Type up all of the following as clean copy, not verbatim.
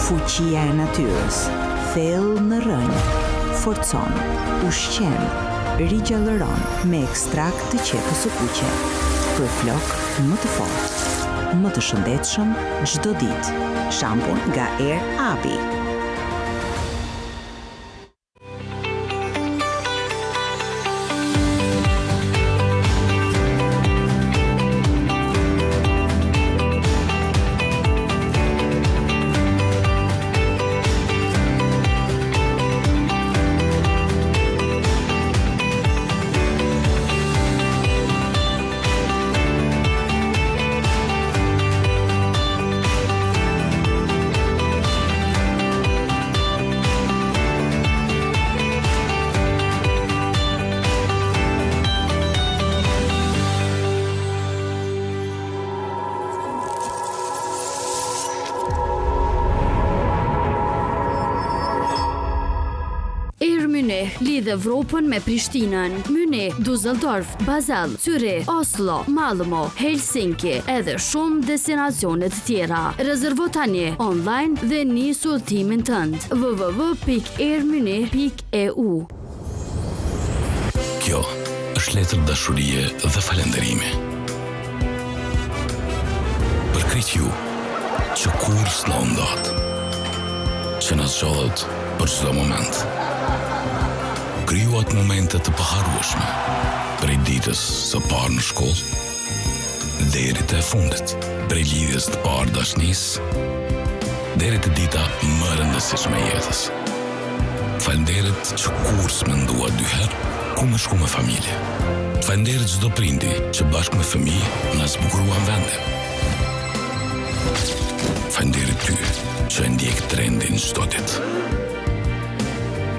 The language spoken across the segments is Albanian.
Fuqia e natyrës, thellë në rënjë, forcon, ushqen, rigjallëron me ekstrakt të qepës së kuqe, për flok më të fortë, më të shëndetshëm çdo ditë. Shampun nga Air Abi. Lidhe Evropën me Prishtinën, Münih, Düsseldorf, Basel, Zürich, Oslo, Malmö, Helsinki edhe shumë destinacione të tjera. Rezervo tani online dhe nis udhëtimin tënd. www.airmünih.eu. Kjo është letër dashurie dhe falënderimi. Për krejt ju që kur s'na ndat, që na zgjodhet për çdo moment. Krijuat momente të paharrueshme, prej ditës së parë në shkollë deri te e fundit, prej lidhjes të parë dashnisë deri te dita më rëndësishme e jetës. Falënderit që kur s'mendua dy herë ku me shku me familje. Falënderit çdo prindi që bashkë me fëmijë na zbukuruan vendin. Falënderit ty që e ndjek trendin çdo ditë.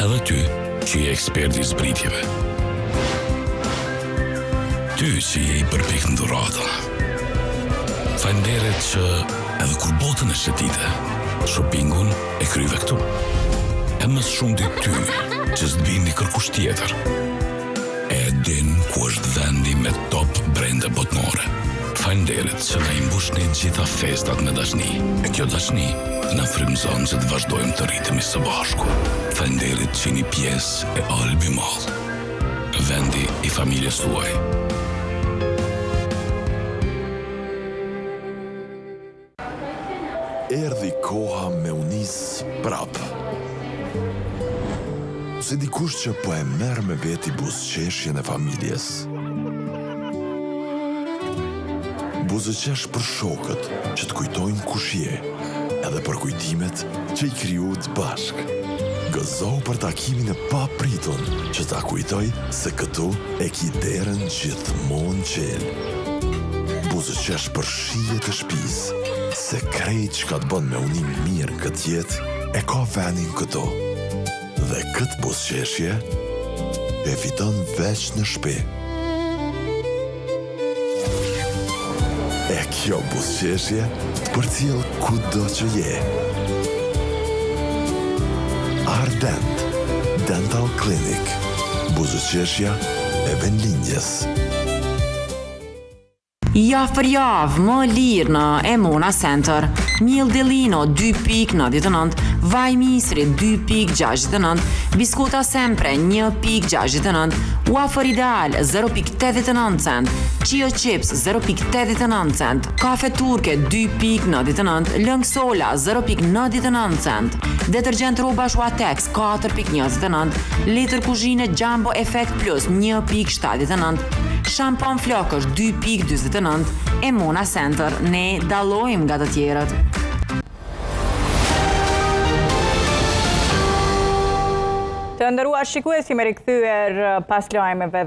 Edhe ty që je ekspert i zbritjeve. Ty që je i përpik në dhurata. Falënderit që edhe kur botën e shëtite, shoppingun e kryve këtu. E më shumë di ty që s'dbini kërkush tjetër. E din ku është vendi me top brende botnore. Falënderit që na i mbushni gjitha festat me dashni. E kjo dashni na frymëzon që të vazhdojmë të rritemi së bashku. Falënderit që jeni pjesë e Albi Mall, vendi i familjes tuaj. Erdhi koha me u nis prap. Se dikush që po e merr me veti buzëqeshjen e familjes. Buzëqesh për shokët që të kujtojnë kush je, edhe për kujtimet që i krijuat bashk. Gëzohu për takimin e papritur që ta kujtoj se këtu e ki derën gjithmonë qel. Buzëqesh për shijet e shtëpisë, se krejt që ka të bën me unim mirë këtë jetë e ka venin këtu. Dhe këtë buzëqeshje e fiton veç në shtëpi. E kjo buzëqeshje të përcjell kudo që je. Ardent Dental Clinic, buzëqeshja e vendlindjes. Javë për javë, më lirë në Emona Center. Miel Delino 2.99, vaj misri 2.69, biskota Sempre 1.69, wafer ideal 0.89 cent, Chio chips 0.89 cent, kafe turke 2.99, lëng sola 0.99 cent, detergjent rroba Shuatex 4.29, letër kuzhine Jumbo Effect Plus 1.79, shampon flokësh 2.49, Emona Center, ne dallojmë nga të tjerët. Të nderuar shikues, jemi rikthyer pas lajmeve dhe